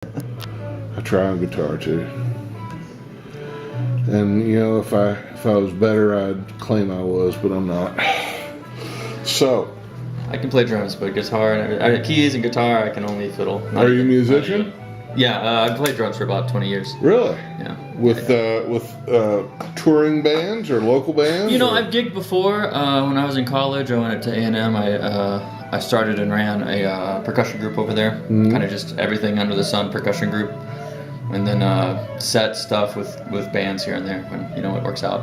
I try on guitar too. And you know, if I was better, I'd claim I was, but I'm not. So, I can play drums, but guitar, keys and guitar, I can only fiddle. Are you a musician? Yeah, I've played drums for about 20 years. Really? Yeah. With touring bands or local bands? You know, I've gigged before. When I was in college, I went to A&M. I started and ran a percussion group over there. Mm-hmm. Kind of just everything under the sun percussion group. And then set stuff with bands here and there when, you know, it works out.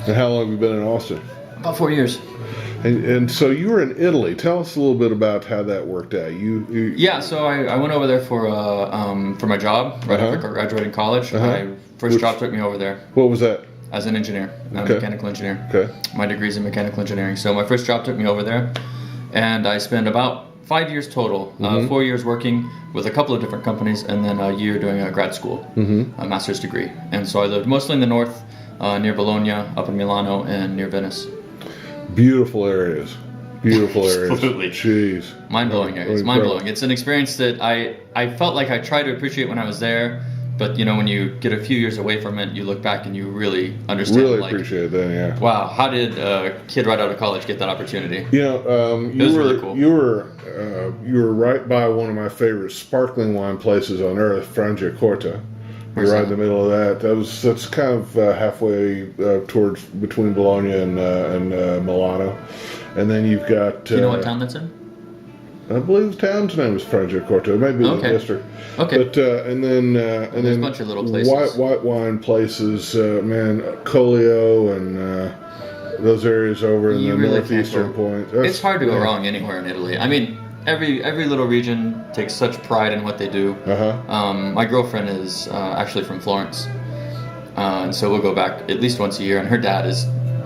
And how long have you been in Austin? About 4 years. And so you were in Italy. Tell us a little bit about how that worked out. Yeah, so I went over there for my job right after graduating college. My first job took me over there. What was that? As an engineer, a mechanical engineer. Okay. My degree's in mechanical engineering. So my first job took me over there, and I spent about 5 years total. 4 years working with a couple of different companies, and then a year doing a grad school, a master's degree. And so I lived mostly in the north, near Bologna, up in Milano, and near Venice. Beautiful areas. Beautiful areas. Absolutely. Jeez. Mind-blowing areas. Mind-blowing. It's an experience that I felt like I tried to appreciate when I was there, but you know, when you get a few years away from it, you look back and you really understand. Really appreciate that, yeah. Wow, how did a kid right out of college get that opportunity? You know, it was really cool. You were right by one of my favorite sparkling wine places on earth, Franciacorta. You're right in the middle of that. That's kind of halfway towards between Bologna and Milano, and then you've got. Do you know what town that's in? I believe the town's name is Franciacorta. It may be the district. Okay. But and then there's a bunch of little places. White wine places, man, Collio and those areas over in the northeastern point. It's hard to go wrong anywhere in Italy. I mean, every little region takes such pride in what they do. My girlfriend is actually from Florence, and so we'll go back at least once a year. And her dad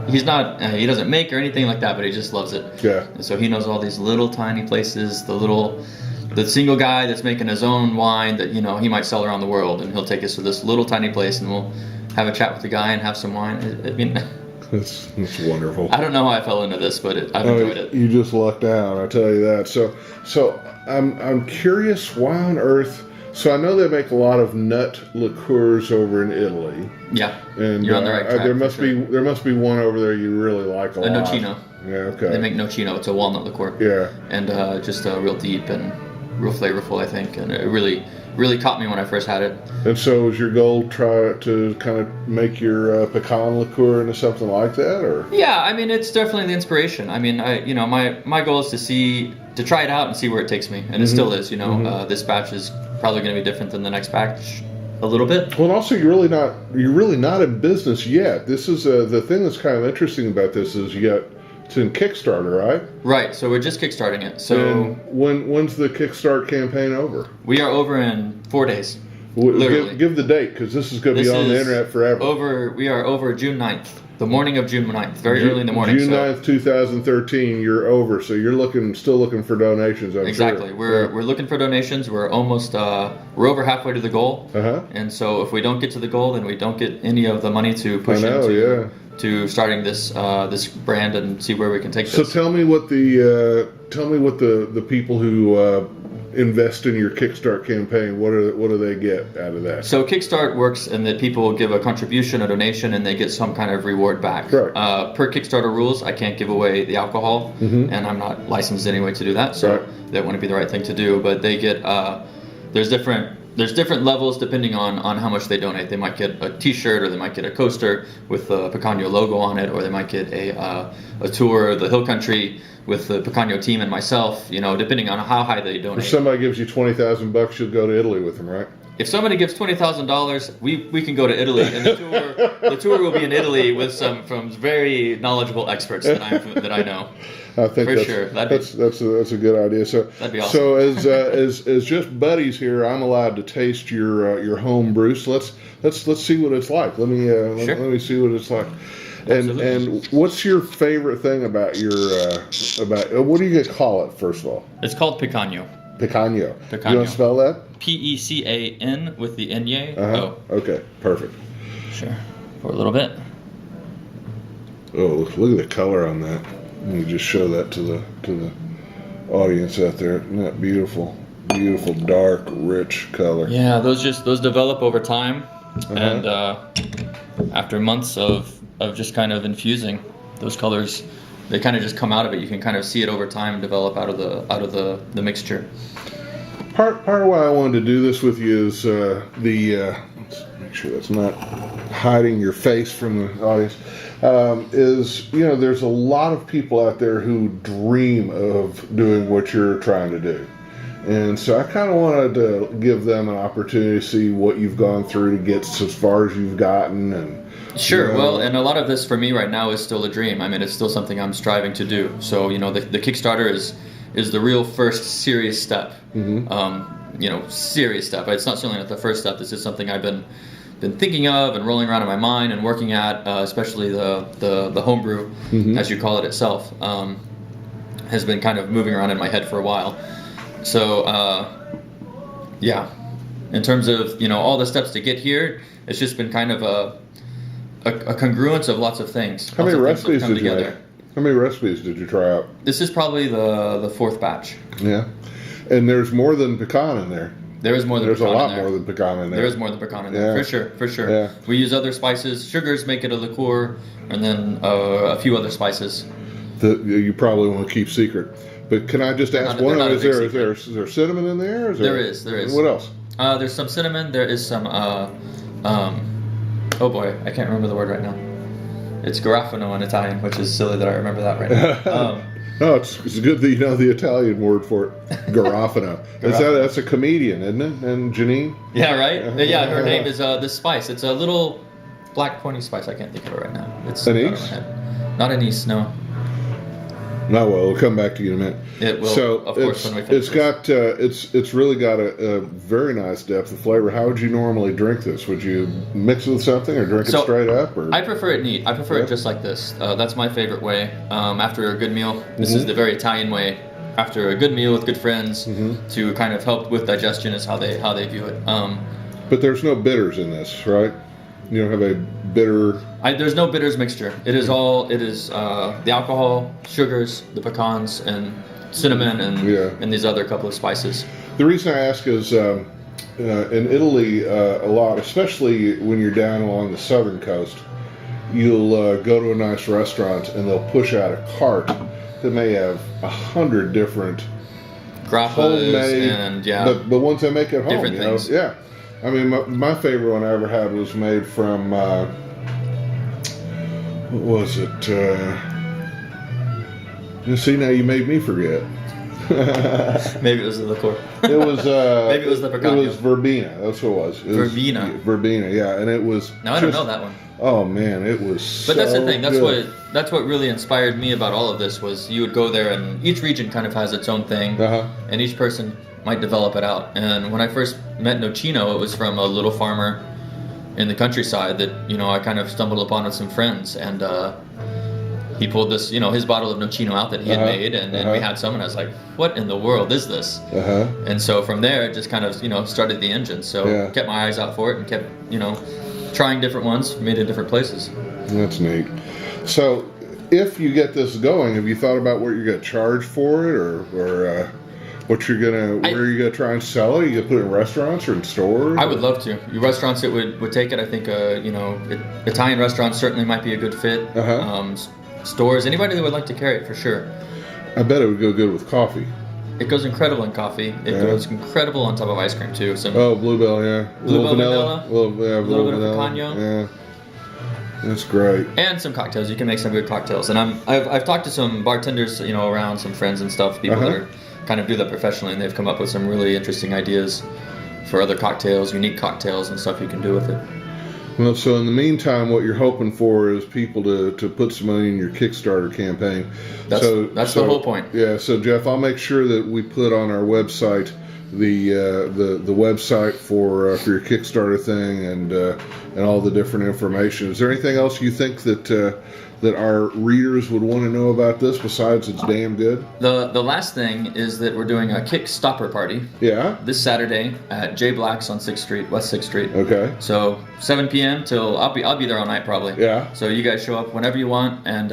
he doesn't make or anything like that, but he just loves it. Yeah. And so he knows all these little tiny places, the single guy that's making his own wine that, you know, he might sell around the world, and he'll take us to this little tiny place, and we'll have a chat with the guy and have some wine. I mean, that's wonderful. I don't know how I fell into this, but I've enjoyed it. You just lucked out, I tell you that. So I'm curious, why on earth? So I know they make a lot of nut liqueurs over in Italy. Yeah, and you're on the right track. There must be one over there you really like a lot. Nocino. Yeah, okay. They make Nocino. It's a walnut liqueur. Yeah. And just real deep and real flavorful, I think. And it really caught me when I first had it. And so is your goal try to kind of make your pecan liqueur into something like that, or? Yeah, I mean, it's definitely the inspiration. I mean, my goal is to try it out and see where it takes me, and it still is. You know, this batch is probably going to be different than the next batch a little bit. Well, and also you're really not in business yet. This is the thing that's kind of interesting about this is it's in Kickstarter, right? Right. So we're just kickstarting it. So and when's the Kickstart campaign over? We are over in 4 days. Literally. Give the date, because this is going to be on the internet forever. We are over June 9th. The morning of June 9th, very early in the morning. June 9th, 2013, you're over. So you're still looking for donations, I'm sure. Exactly. We're looking for donations. We're almost, we're over halfway to the goal. And so if we don't get to the goal, then we don't get any of the money to push to starting this brand and see where we can take this. So tell me what the people who invest in your Kickstart campaign, what do they get out of that? So Kickstart works in that people will give a contribution, a donation, and they get some kind of reward back. Right. Per Kickstarter rules, I can't give away the alcohol, and I'm not licensed anyway to do that, so that wouldn't be the right thing to do. But they get there's different levels depending on how much they donate. They might get a T-shirt, or they might get a coaster with the Pecaño logo on it, or they might get a tour of the hill country with the Pecaño team and myself, you know, depending on how high they donate. If somebody gives you $20,000, you'll go to Italy with them, right? If somebody gives $20,000, we can go to Italy, and the tour will be in Italy with from very knowledgeable experts that I know. I think that's a good idea. So that'd be awesome. So as just buddies here, I'm allowed to taste your home brew. So let's see what it's like. Let me see what it's like. And what's your favorite thing about what are you gonna call it, first of all? It's called Pecaño. Pecaño. You want to spell that? Pecan with the N-Y. Okay, perfect. Sure. For a little bit. Oh, look at the color on that. Let me just show that to the audience out there. Isn't that beautiful? beautiful, dark, rich color. Yeah, those develop over time, and after months of just kind of infusing, those colors, they kind of just come out of it. You can kind of see it over time develop out of the mixture. Part of why I wanted to do this with you is let's make sure that's not hiding your face from the audience. Is, you know, there's a lot of people out there who dream of doing what you're trying to do. And so I kind of wanted to give them an opportunity to see what you've gone through to get as far as you've gotten. And sure, you know, well, and a lot of this for me right now is still a dream. I mean, it's still something I'm striving to do. So, you know, the Kickstarter is the real first serious step. Mm-hmm. You know, serious step. It's not certainly not the first step. This is something I've been thinking of and rolling around in my mind and working at, especially the homebrew, mm-hmm. as you call it itself, has been kind of moving around in my head for a while. So, yeah, in terms of, you know, all the steps to get here, it's just been kind of a congruence of lots of things. How many recipes did you make? How many recipes did you try out? This is probably the fourth batch. Yeah, and there's more than pecan in there. There is more than pecan in there. There's a lot more than pecan in there. There is more than pecan in there, for sure. Yeah. We use other spices. Sugars make it a liqueur, and then a few other spices. That you probably want to keep secret. But can I just ask one? Is there cinnamon in there? There is. What else? There's some cinnamon. There is some. Oh boy, I can't remember the word right now. It's garofano in Italian, which is silly that I remember that right now. No, it's good that you know the Italian word for it. Garofano. That's a comedian, isn't it? And Janine? Yeah, right? Yeah, her name is this spice. It's a little black pointy spice. I can't think of it right now. It's anise? Not anise, no. No, well, we'll come back to you in a minute. It will, so of course, when we finish it's really got a very nice depth of flavor. How would you normally drink this? Would you mix it with something or drink it straight up? Or? I prefer it neat. I prefer it just like this. That's my favorite way. After a good meal, this is the very Italian way. After a good meal with good friends, to kind of help with digestion is how they view it. But there's no bitters in this, right? You don't have a bitter... There's no bitters mixture. It is the alcohol, sugars, the pecans, and cinnamon, and these other couple of spices. The reason I ask is in Italy, a lot, especially when you're down along the southern coast, you'll go to a nice restaurant and they'll push out a cart that may have 100 different grappas homemade, and but ones they make at home. Different things. Yeah. I mean, my favorite one I ever had was made from, what was it? You see, now you made me forget. Maybe it was the liqueur. It was, maybe it was the Pecaño. It was verbena. That's what it was. Verbena, yeah. And it was... No, I don't know that one. Oh, man, it was But that's the thing. good. That's what really inspired me about all of this was you would go there and each region kind of has its own thing. And each person might develop it out. And when I first met Nocino, it was from a little farmer in the countryside that, you know, I kind of stumbled upon with some friends, and he pulled this, you know, his bottle of Nocino out that he had made, and we had some, and I was like, what in the world is this? And so from there, it just kind of, you know, started the engine. So kept my eyes out for it and kept, you know, trying different ones, made in different places. That's neat. So if you get this going, have you thought about what you're going to charge for it, or what you're where you're gonna try and sell it? You gonna put it in restaurants or in stores? I would love to. Restaurants that would take it. I think you know, Italian restaurants certainly might be a good fit. Stores, anybody that would like to carry it for sure. I bet it would go good with coffee. It goes incredible in coffee. It goes incredible on top of ice cream too. Bluebell, yeah. Bluebell vanilla. A little bit of Pecaño. Yeah. That's great. And some cocktails. You can make some good cocktails. And I've talked to some bartenders, you know, around, some friends and stuff, people that are kind of do that professionally, and they've come up with some really interesting ideas for other cocktails, unique cocktails and stuff you can do with it. Well, so in the meantime, what you're hoping for is people to put some money in your Kickstarter campaign. That's the whole point. Yeah. So Jeff, I'll make sure that we put on our website the website for your Kickstarter thing and all the different information. Is there anything else you think that our readers would want to know about this besides it's damn good? The last thing is that we're doing a Kick Stopper party. Yeah. This Saturday at J Black's on 6th Street, West 6th Street. Okay. So 7 p.m. till I'll be there all night probably. Yeah. So you guys show up whenever you want and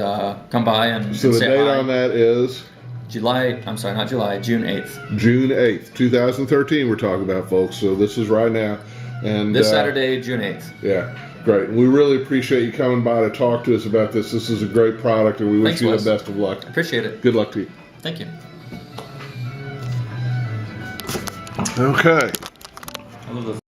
come by and so say the date hi. on that is June 8th. June 8th, 2013. We're talking about, folks. So this is right now, and this Saturday, June 8th. Yeah, great. We really appreciate you coming by to talk to us about this. This is a great product, and we wish you the best of luck. Appreciate it. Good luck to you. Thank you. Okay. I love those.